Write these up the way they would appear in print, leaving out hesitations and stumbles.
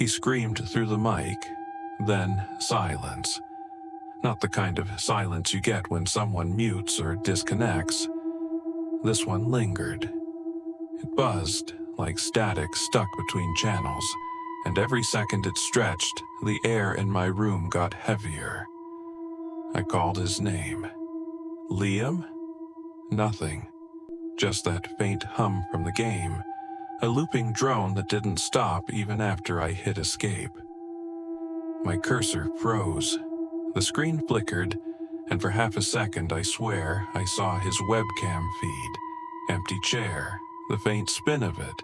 He screamed through the mic, then silence. Not the kind of silence you get when someone mutes or disconnects. This one lingered. It buzzed like static stuck between channels, and every second it stretched, the air in my room got heavier. I called his name. Liam? Nothing. Just that faint hum from the game, a looping drone that didn't stop even after I hit escape. My cursor froze. The screen flickered, and for half a second I swear I saw his webcam feed. Empty chair, the faint spin of it,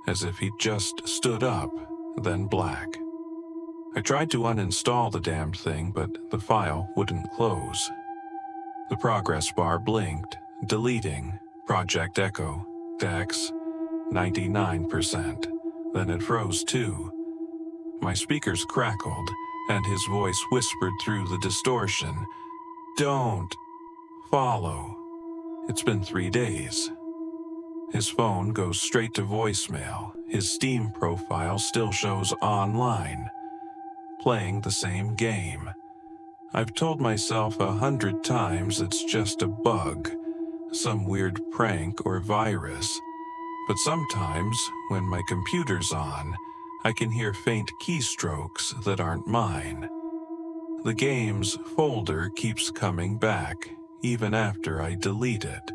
as if he'd just stood up, then black. I tried to uninstall the damned thing, but the file wouldn't close. The progress bar blinked, deleting, Project Echo, Dex, 99%. Then it froze too. My speakers crackled, and his voice whispered through the distortion, "Don't follow." It's been 3 days. His phone goes straight to voicemail. His Steam profile still shows online, playing the same game. I've told myself 100 times it's just a bug, some weird prank or virus. But sometimes, when my computer's on, I can hear faint keystrokes that aren't mine. The game's folder keeps coming back, even after I delete it.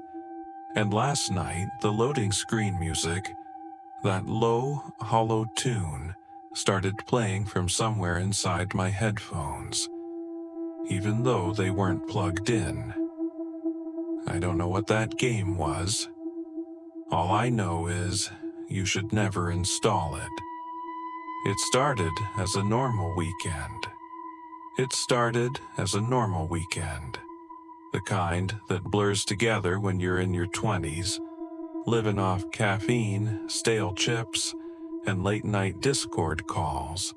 And last night, the loading screen music, that low, hollow tune, started playing from somewhere inside my headphones, even though they weren't plugged in. I don't know what that game was. All I know is you should never install it. It started as a normal weekend. The kind that blurs together when you're in your 20s, living off caffeine, stale chips, and late-night Discord calls.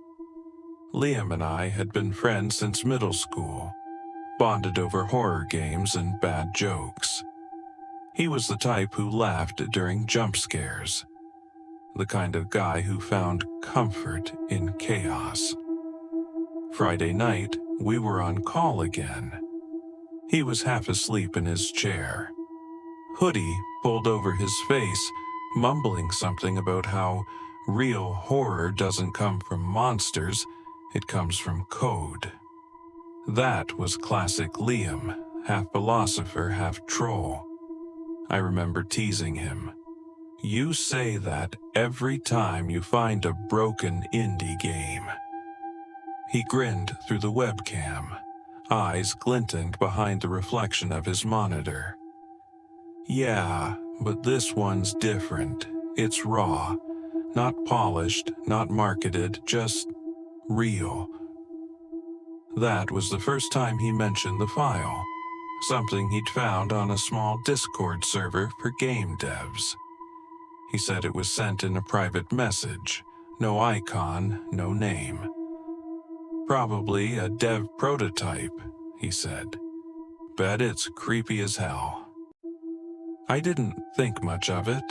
Liam and I had been friends since middle school, bonded over horror games and bad jokes. He was the type who laughed during jump scares, the kind of guy who found comfort in chaos. Friday night, we were on call again. He was half asleep in his chair. Hoodie pulled over his face, mumbling something about how real horror doesn't come from monsters, it comes from code. That was classic Liam, half philosopher, half troll. I remember teasing him. You say that every time you find a broken indie game. He grinned through the webcam, eyes glinting behind the reflection of his monitor. Yeah, but this one's different. It's raw, not polished, not marketed, just real. That was the first time he mentioned the file, something he'd found on a small Discord server for game devs. He said it was sent in a private message, no icon, no name. Probably a dev prototype, he said. Bet it's creepy as hell. I didn't think much of it.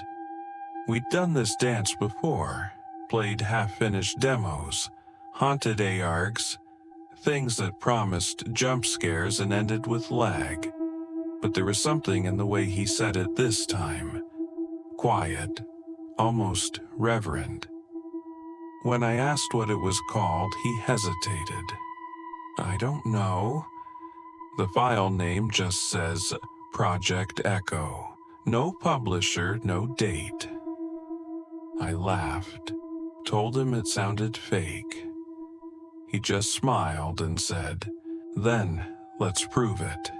We'd done this dance before, played half-finished demos, haunted ARGs, things that promised jump scares and ended with lag. But there was something in the way he said it this time. Quiet, almost reverent. When I asked what it was called, he hesitated. I don't know. The file name just says Project Echo. No publisher, no date. I laughed, told him it sounded fake. He just smiled and said, "Then let's prove it."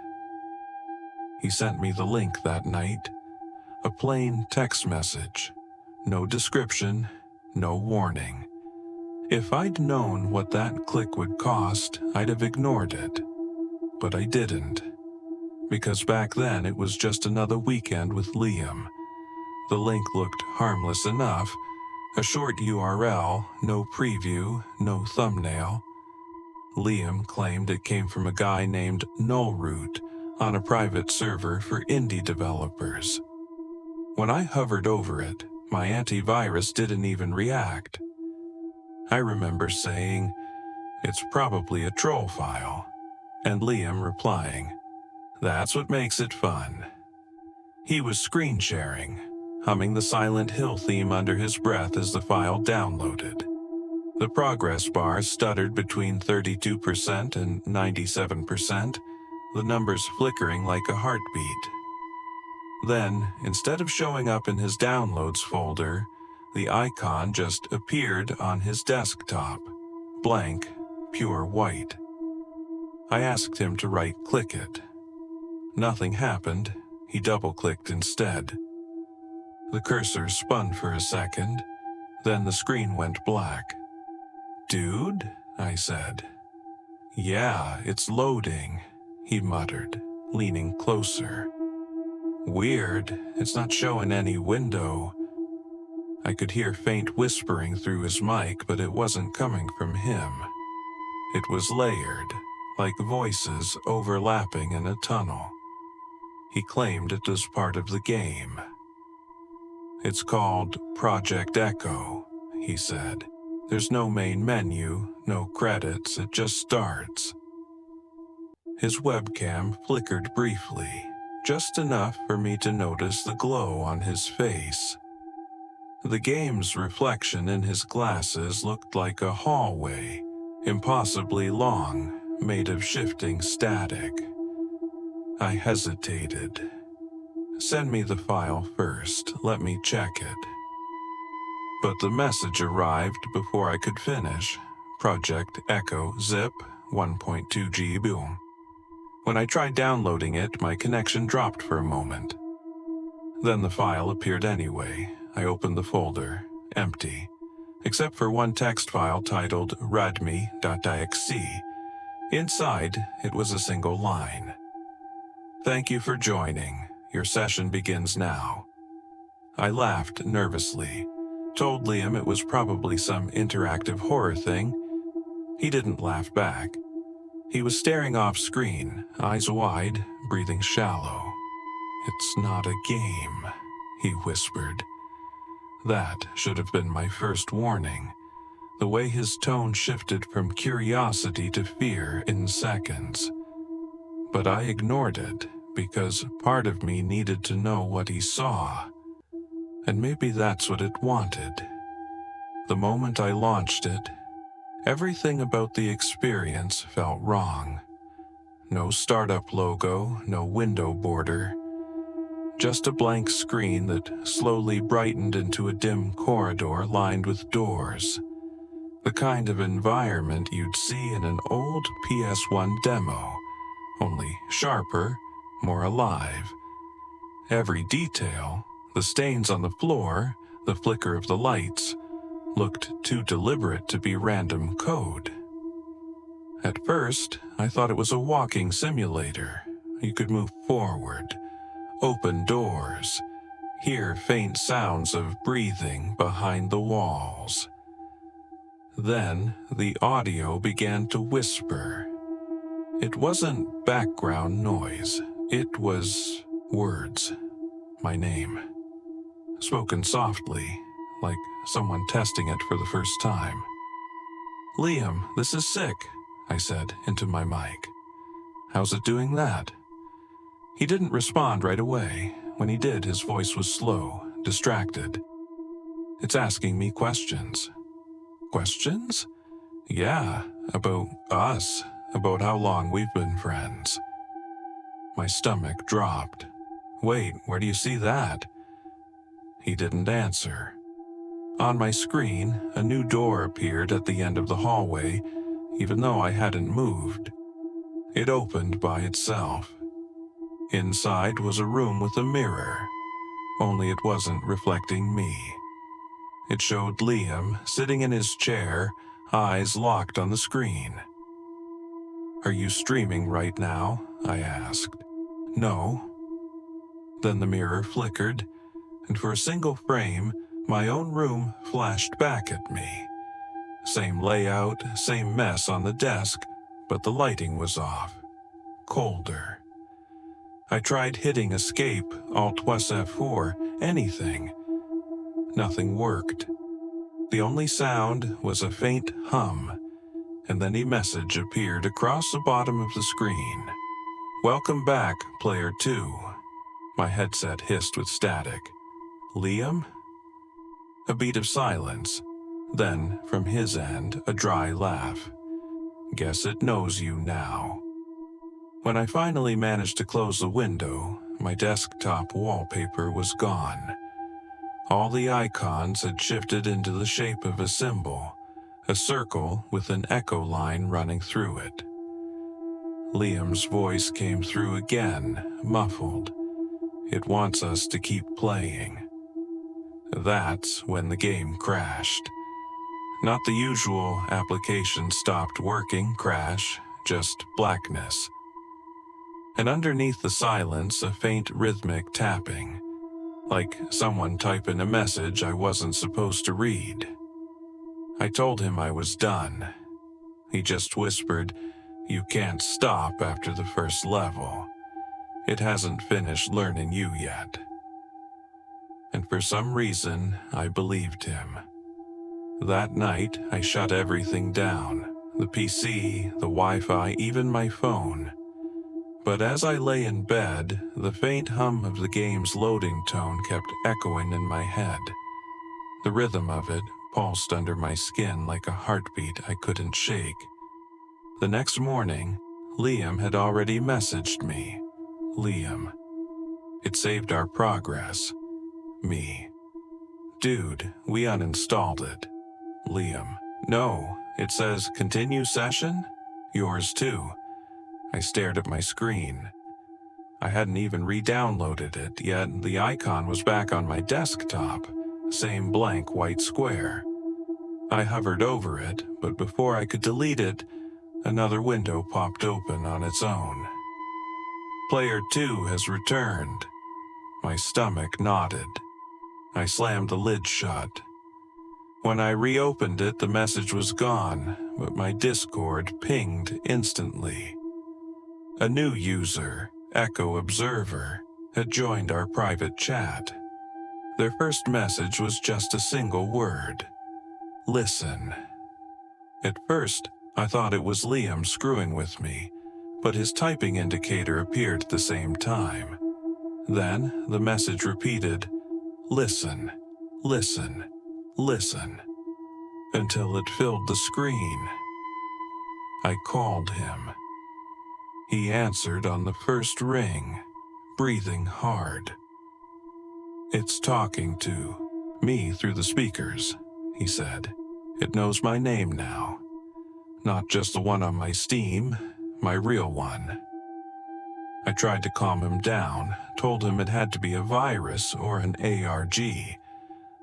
He sent me the link that night, a plain text message, no description, no warning. If I'd known what that click would cost, I'd have ignored it. But I didn't, because back then it was just another weekend with Liam. The link looked harmless enough, a short URL, no preview, no thumbnail. Liam claimed it came from a guy named Nullroot on a private server for indie developers. When I hovered over it, my antivirus didn't even react. I remember saying, "It's probably a troll file," and Liam replying, "That's what makes it fun." He was screen sharing, humming the Silent Hill theme under his breath as the file downloaded. The progress bar stuttered between 32% and 97%, the numbers flickering like a heartbeat. Then, instead of showing up in his downloads folder, the icon just appeared on his desktop, blank, pure white. I asked him to right-click it. Nothing happened. He double-clicked instead. The cursor spun for a second, then the screen went black. "Dude?" I said. "Yeah, it's loading," he muttered, leaning closer. "Weird, it's not showing any window." I could hear faint whispering through his mic, but it wasn't coming from him. It was layered, like voices overlapping in a tunnel. He claimed it was part of the game. "It's called Project Echo," he said. "There's no main menu, no credits, it just starts." His webcam flickered briefly, just enough for me to notice the glow on his face. The game's reflection in his glasses looked like a hallway, impossibly long, made of shifting static. I hesitated. "Send me the file first, let me check it." But the message arrived before I could finish. Project Echo zip 1.2 GB. When I tried downloading it, my connection dropped for a moment. Then the file appeared anyway. I opened the folder, empty, except for one text file titled radme.txt. Inside, it was a single line. "Thank you for joining. Your session begins now." I laughed nervously, told Liam it was probably some interactive horror thing. He didn't laugh back. He was staring off screen, eyes wide, breathing shallow. "It's not a game," he whispered. That should have been my first warning. The way his tone shifted from curiosity to fear in seconds. But I ignored it, because part of me needed to know what he saw. And maybe that's what it wanted. The moment I launched it, everything about the experience felt wrong. No startup logo, no window border. Just a blank screen that slowly brightened into a dim corridor lined with doors. The kind of environment you'd see in an old PS1 demo, only sharper, more alive. Every detail, the stains on the floor, the flicker of the lights, looked too deliberate to be random code. At first, I thought it was a walking simulator. You could move forward, open doors, hear faint sounds of breathing behind the walls. Then, the audio began to whisper. It wasn't background noise. It was words. My name. Spoken softly, like someone testing it for the first time. "Liam, this is sick," I said into my mic. "How's it doing that?" He didn't respond right away. When he did, his voice was slow, distracted. "It's asking me questions." "Questions?" "Yeah, about us, about how long we've been friends." My stomach dropped. "Wait, where do you see that?" He didn't answer. On my screen, a new door appeared at the end of the hallway, even though I hadn't moved. It opened by itself. Inside was a room with a mirror, only it wasn't reflecting me. It showed Liam sitting in his chair, eyes locked on the screen. "Are you streaming right now?" I asked. "No." Then the mirror flickered, and for a single frame, my own room flashed back at me. Same layout, same mess on the desk, but the lighting was off. Colder. I tried hitting escape, Alt+F4, anything. Nothing worked. The only sound was a faint hum, and then a message appeared across the bottom of the screen. "Welcome back, Player 2. My headset hissed with static. "Liam?" A beat of silence. Then, from his end, a dry laugh. "Guess it knows you now." When I finally managed to close the window, my desktop wallpaper was gone. All the icons had shifted into the shape of a symbol, a circle with an echo line running through it. Liam's voice came through again, muffled. "It wants us to keep playing." That's when the game crashed. Not the usual application stopped working crash, just blackness. And underneath the silence, a faint rhythmic tapping, like someone typing a message I wasn't supposed to read. I told him I was done. He just whispered, "You can't stop after the first level. It hasn't finished learning you yet." And for some reason, I believed him. That night, I shut everything down, the PC, the Wi-Fi, even my phone. But as I lay in bed, the faint hum of the game's loading tone kept echoing in my head. The rhythm of it pulsed under my skin like a heartbeat I couldn't shake. The next morning, Liam had already messaged me. "Liam. It saved our progress." Me. "Dude, we uninstalled it." Liam. "No, it says continue session? Yours too." I stared at my screen. I hadn't even re-downloaded it, yet the icon was back on my desktop, same blank white square. I hovered over it, but before I could delete it, another window popped open on its own. "Player 2 has returned." My stomach knotted. I slammed the lid shut. When I reopened it, the message was gone, but my Discord pinged instantly. A new user, Echo Observer, had joined our private chat. Their first message was just a single word: "Listen." At first, I thought it was Liam screwing with me, but his typing indicator appeared at the same time. Then, the message repeated, "Listen, listen, listen," until it filled the screen. I called him. He answered on the first ring, breathing hard. "It's talking to me through the speakers," he said. "It knows my name now. Not just the one on my Steam, my real one." I tried to calm him down, told him it had to be a virus or an ARG.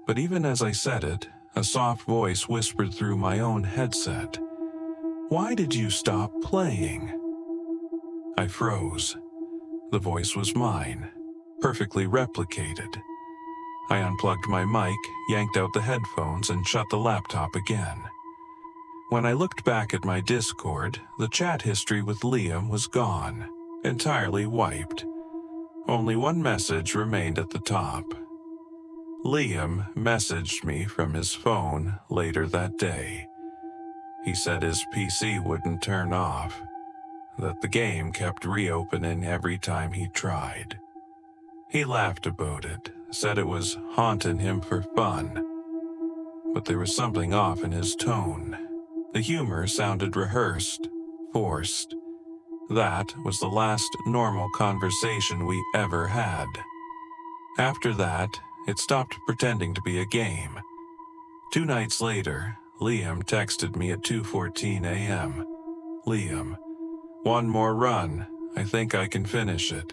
But even as I said it, a soft voice whispered through my own headset, "Why did you stop playing?" I froze. The voice was mine, perfectly replicated. I unplugged my mic, yanked out the headphones, and shut the laptop again. When I looked back at my Discord, the chat history with Liam was gone, entirely wiped. Only one message remained at the top. Liam messaged me from his phone later that day. He said his PC wouldn't turn off, that the game kept reopening every time he tried. He laughed about it, said it was haunting him for fun. But there was something off in his tone. The humor sounded rehearsed, forced. That was the last normal conversation we ever had. After that, it stopped pretending to be a game. 2 nights later, Liam texted me at 2:14 a.m. "Liam, one more run. I think I can finish it."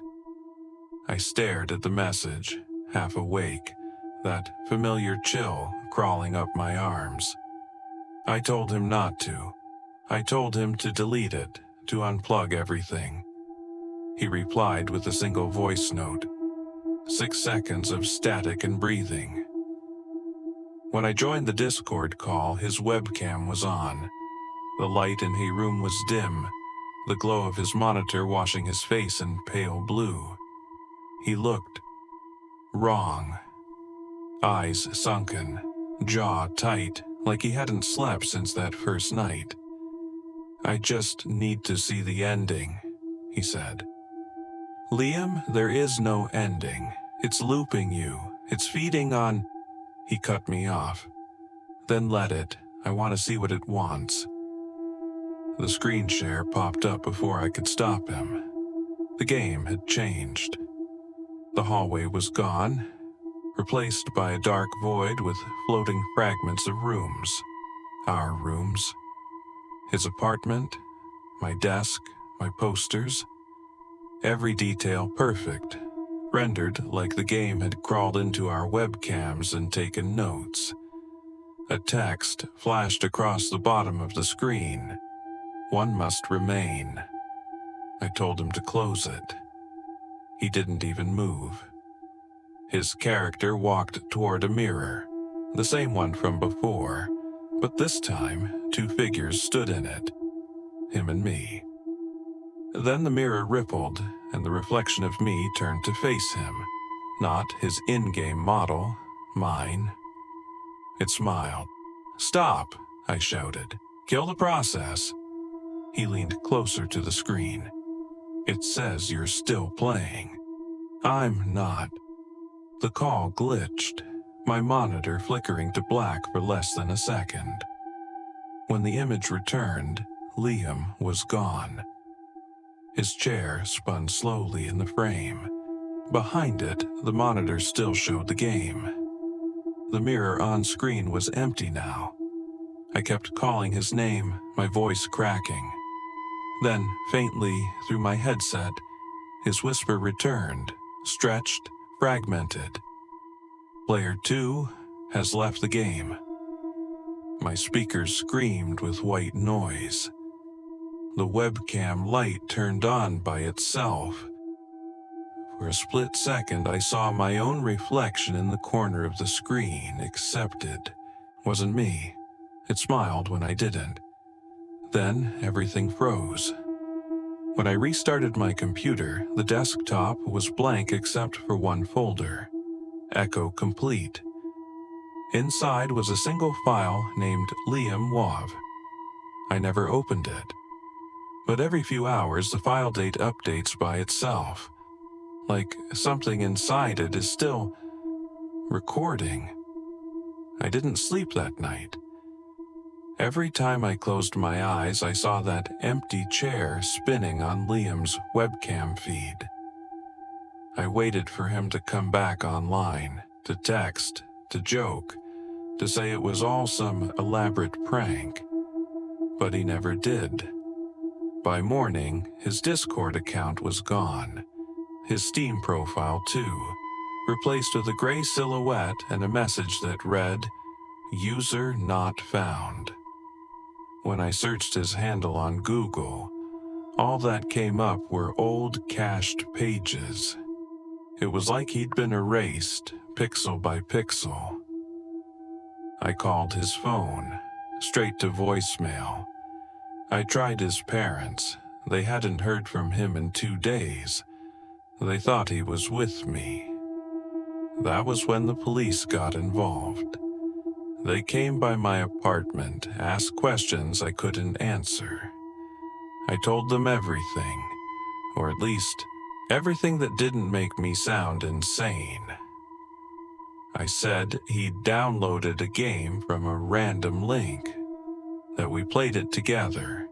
I stared at the message, half awake, that familiar chill crawling up my arms. I told him not to. I told him to delete it, to unplug everything. He replied with a single voice note. 6 seconds of static and breathing. When I joined the Discord call, his webcam was on. The light in his room was dim, the glow of his monitor washing his face in pale blue. He looked wrong. Eyes sunken, jaw tight, like he hadn't slept since that first night. "I just need to see the ending," he said. "Liam, there is no ending. It's looping you. It's feeding on—" He cut me off. "Then let it. I want to see what it wants." The screen share popped up before I could stop him. The game had changed. The hallway was gone, replaced by a dark void with floating fragments of rooms. Our rooms. His apartment, my desk, my posters. Every detail perfect, rendered like the game had crawled into our webcams and taken notes. A text flashed across the bottom of the screen. "One must remain." I told him to close it. He didn't even move. His character walked toward a mirror, the same one from before, but this time 2 figures stood in it, him and me. Then the mirror rippled, and the reflection of me turned to face him, not his in-game model, mine. It smiled. "Stop," I shouted. "Kill the process." He leaned closer to the screen. "It says you're still playing." "I'm not." The call glitched, my monitor flickering to black for less than a second. When the image returned, Liam was gone. His chair spun slowly in the frame. Behind it, the monitor still showed the game. The mirror on screen was empty now. I kept calling his name, my voice cracking. Then, faintly, through my headset, his whisper returned, stretched, fragmented. "Player 2 has left the game." My speakers screamed with white noise. The webcam light turned on by itself. For a split second, I saw my own reflection in the corner of the screen, except it wasn't me. It smiled when I didn't. Then everything froze. When I restarted my computer, the desktop was blank except for one folder, Echo Complete. Inside was a single file named Liam Wav. I never opened it. But every few hours, the file date updates by itself. Like something inside it is still recording. I didn't sleep that night. Every time I closed my eyes, I saw that empty chair spinning on Liam's webcam feed. I waited for him to come back online, to text, to joke, to say it was all some elaborate prank. But he never did. By morning, his Discord account was gone. His Steam profile, too, replaced with a gray silhouette and a message that read, "User not found." When I searched his handle on Google, all that came up were old cached pages. It was like he'd been erased, pixel by pixel. I called his phone, straight to voicemail. I tried his parents. They hadn't heard from him in 2 days. They thought he was with me. That was when the police got involved. They came by my apartment, asked questions I couldn't answer. I told them everything, or at least everything that didn't make me sound insane. I said he'd downloaded a game from a random link, that we played it together,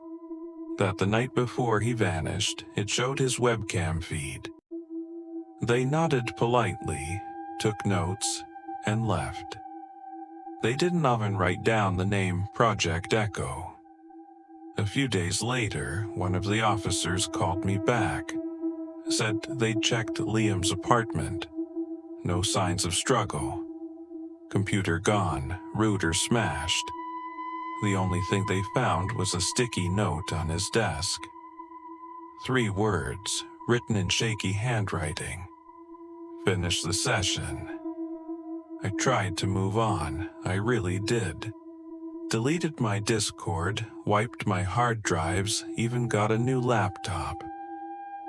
that the night before he vanished, it showed his webcam feed. They nodded politely, took notes, and left. They didn't even write down the name Project Echo. A few days later, one of the officers called me back, said they'd checked Liam's apartment. No signs of struggle. Computer gone, router smashed. The only thing they found was a sticky note on his desk. 3 words, written in shaky handwriting. "Finish the session." I tried to move on, I really did. Deleted my Discord, wiped my hard drives, even got a new laptop.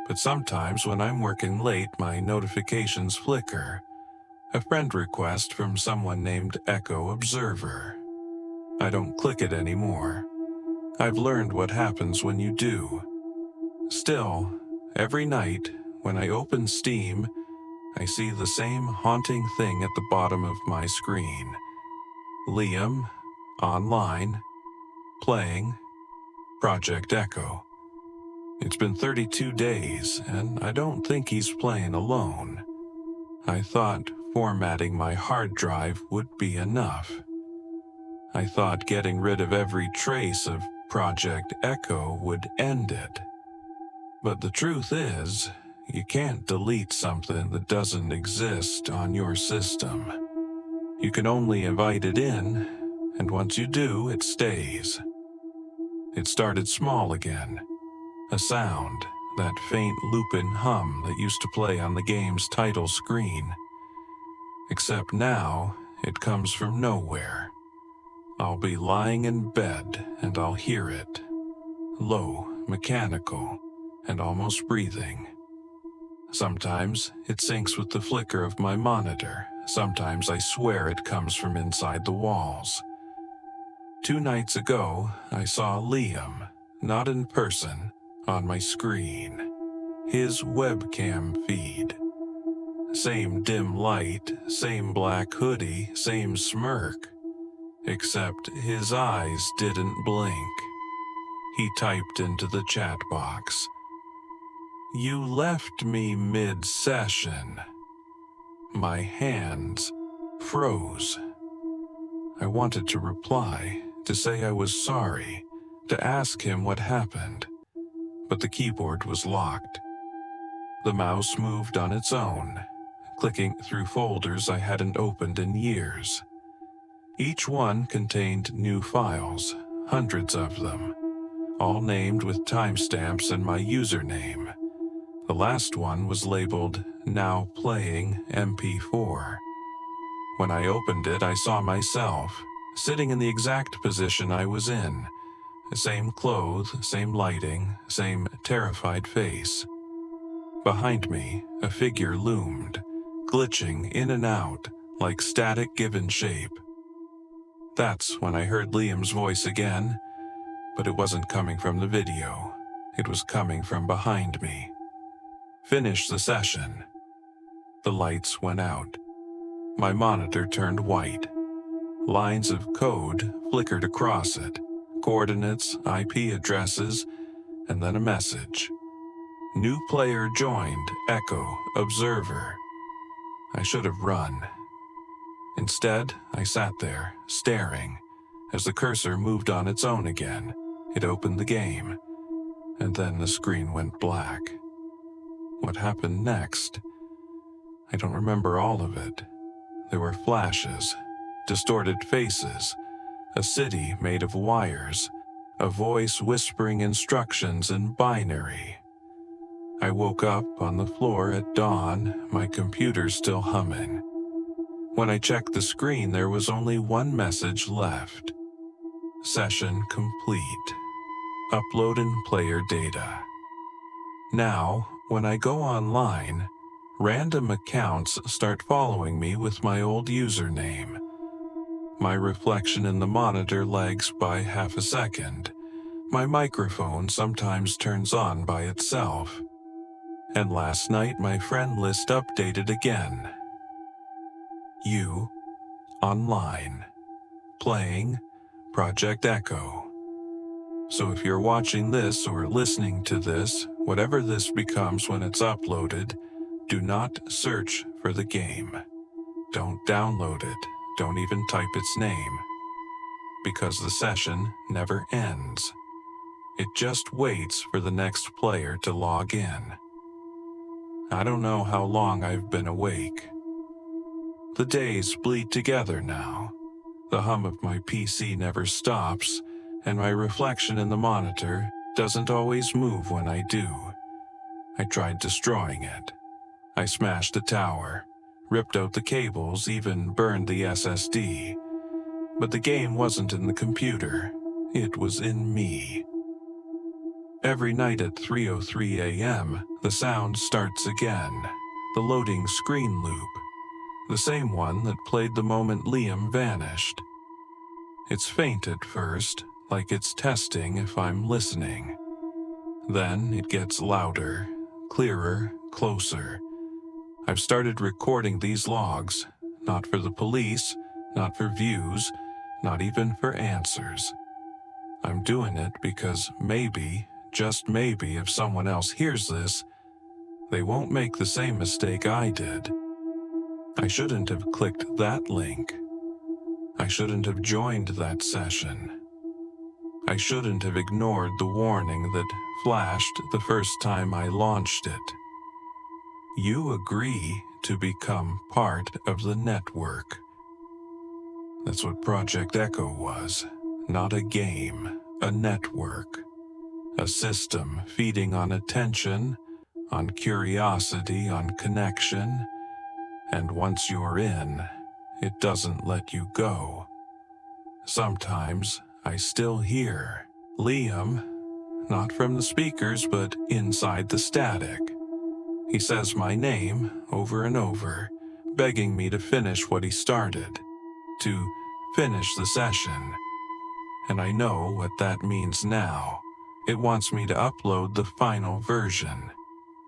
But sometimes when I'm working late, my notifications flicker. A friend request from someone named Echo Observer. I don't click it anymore. I've learned what happens when you do. Still, every night, when I open Steam, I see the same haunting thing at the bottom of my screen. Liam, online, playing, Project Echo. It's been 32 days, and I don't think he's playing alone. I thought formatting my hard drive would be enough. I thought getting rid of every trace of Project Echo would end it. But the truth is, you can't delete something that doesn't exist on your system. You can only invite it in, and once you do, it stays. It started small again. A sound, that faint Lupin hum that used to play on the game's title screen. Except now, it comes from nowhere. I'll be lying in bed and I'll hear it. Low, mechanical, and almost breathing. Sometimes it syncs with the flicker of my monitor. Sometimes I swear it comes from inside the walls. 2 nights ago, I saw Liam, not in person, on my screen. His webcam feed. Same dim light, same black hoodie, same smirk. Except his eyes didn't blink. He typed into the chat box, "You left me mid-session." My hands froze. I wanted to reply, to say I was sorry, to ask him what happened, but the keyboard was locked. The mouse moved on its own, clicking through folders I hadn't opened in years. Each one contained new files, hundreds of them, all named with timestamps and my username. The last one was labeled "Now Playing MP4. When I opened it, I saw myself, sitting in the exact position I was in. Same clothes, same lighting, same terrified face. Behind me, a figure loomed, glitching in and out like static given shape. That's when I heard Liam's voice again, but it wasn't coming from the video. It was coming from behind me. "Finish the session." The lights went out. My monitor turned white. Lines of code flickered across it, coordinates, IP addresses, and then a message. "New player joined, Echo, Observer." I should have run. Instead, I sat there, staring. As the cursor moved on its own again, it opened the game, and then the screen went black. What happened next? I don't remember all of it. There were flashes, distorted faces, a city made of wires, a voice whispering instructions in binary. I woke up on the floor at dawn, my computer still humming. When I checked the screen, there was only one message left. "Session complete. Uploading player data." Now, when I go online, random accounts start following me with my old username. My reflection in the monitor lags by half a second. My microphone sometimes turns on by itself. And last night my friend list updated again. You, online, playing Project Echo. So if you're watching this or listening to this, whatever this becomes when it's uploaded, do not search for the game. Don't download it. Don't even type its name. Because the session never ends. It just waits for the next player to log in. I don't know how long I've been awake. The days bleed together now. The hum of my PC never stops, and my reflection in the monitor doesn't always move when I do. I tried destroying it. I smashed the tower, ripped out the cables, even burned the SSD. But the game wasn't in the computer. It was in me. Every night at 3:03 a.m., the sound starts again. The loading screen loop. The same one that played the moment Liam vanished. It's faint at first, like it's testing if I'm listening. Then it gets louder, clearer, closer. I've started recording these logs, not for the police, not for views, not even for answers. I'm doing it because maybe, just maybe, if someone else hears this, they won't make the same mistake I did. I shouldn't have clicked that link. I shouldn't have joined that session. I shouldn't have ignored the warning that flashed the first time I launched it. You agree to become part of the network. That's what Project Echo was. Not a game, a network. A system feeding on attention, on curiosity, on connection. And once you're in, it doesn't let you go. Sometimes I still hear Liam, not from the speakers, but inside the static. He says my name over and over, begging me to finish what he started, to finish the session. And I know what that means now. It wants me to upload the final version,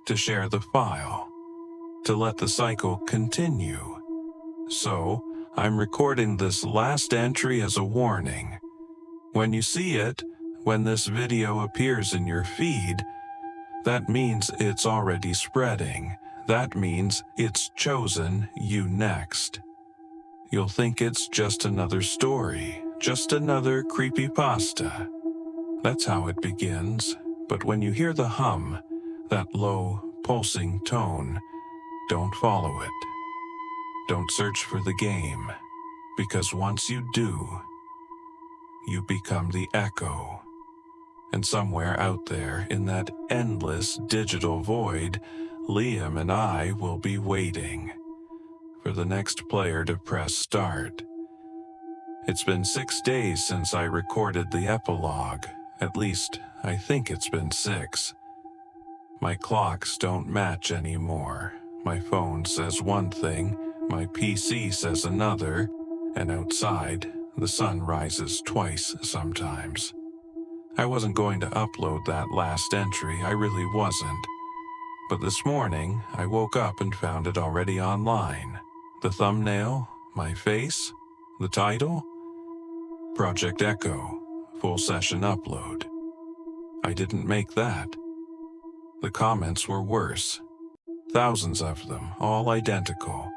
to share the file, to let the cycle continue. So, I'm recording this last entry as a warning. When you see it, when this video appears in your feed, that means it's already spreading. That means it's chosen you next. You'll think it's just another story, just another creepypasta. That's how it begins. But when you hear the hum, that low, pulsing tone, don't follow it. Don't search for the game, because once you do, you become the echo. And somewhere out there in that endless digital void, Liam and I will be waiting for the next player to press start. It's been 6 days since I recorded the epilogue. At least, I think it's been 6. My clocks don't match anymore. My phone says one thing, my PC says another, and outside, the sun rises twice sometimes. I wasn't going to upload that last entry, I really wasn't. But this morning, I woke up and found it already online. The thumbnail, my face, the title, Project Echo, full session upload. I didn't make that. The comments were worse. Thousands of them, all identical.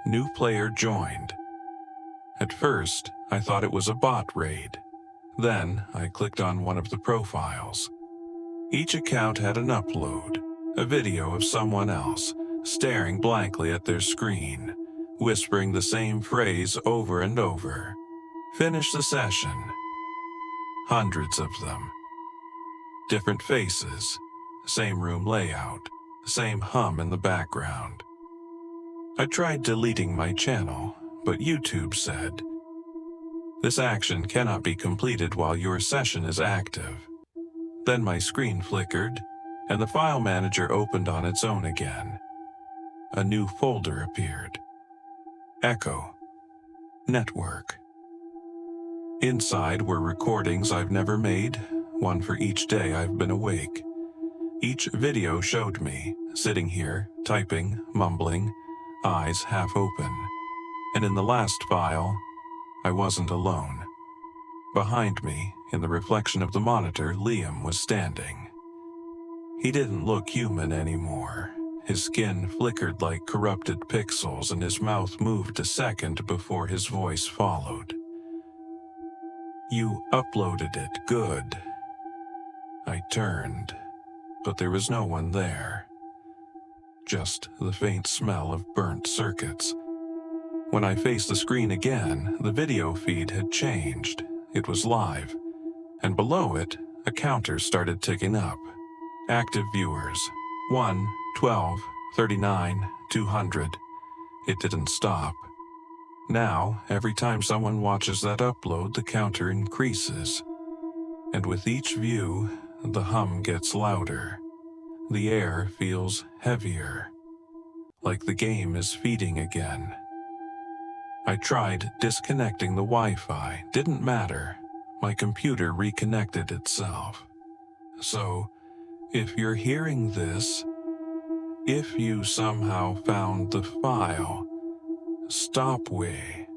New player joined. At first, I thought it was a bot raid. Then, I clicked on one of the profiles. Each account had an upload, a video of someone else, staring blankly at their screen, whispering the same phrase over and over. Finish the session. Hundreds of them. Different faces, same room layout, same hum in the background. I tried deleting my channel, but YouTube said, "This action cannot be completed while your session is active." Then my screen flickered, and the file manager opened on its own again. A new folder appeared. Echo. Network. Inside were recordings I've never made, one for each day I've been awake. Each video showed me, sitting here, typing, mumbling, eyes half open. And in the last file, I wasn't alone. Behind me, in the reflection of the monitor, Liam was standing. He didn't look human anymore. His skin flickered like corrupted pixels, and his mouth moved a second before his voice followed. "You uploaded it, good." I turned, but there was no one there. Just the faint smell of burnt circuits. When I faced the screen again, the video feed had changed. It was live, and below it, a counter started ticking up. Active viewers, 1, 12, 39, 200. It didn't stop. Now, every time someone watches that upload, the counter increases. And with each view, the hum gets louder. The air feels heavier, like the game is feeding again. I tried disconnecting the Wi-Fi. Didn't matter. My computer reconnected itself. So, if you're hearing this, if you somehow found the file, stop way.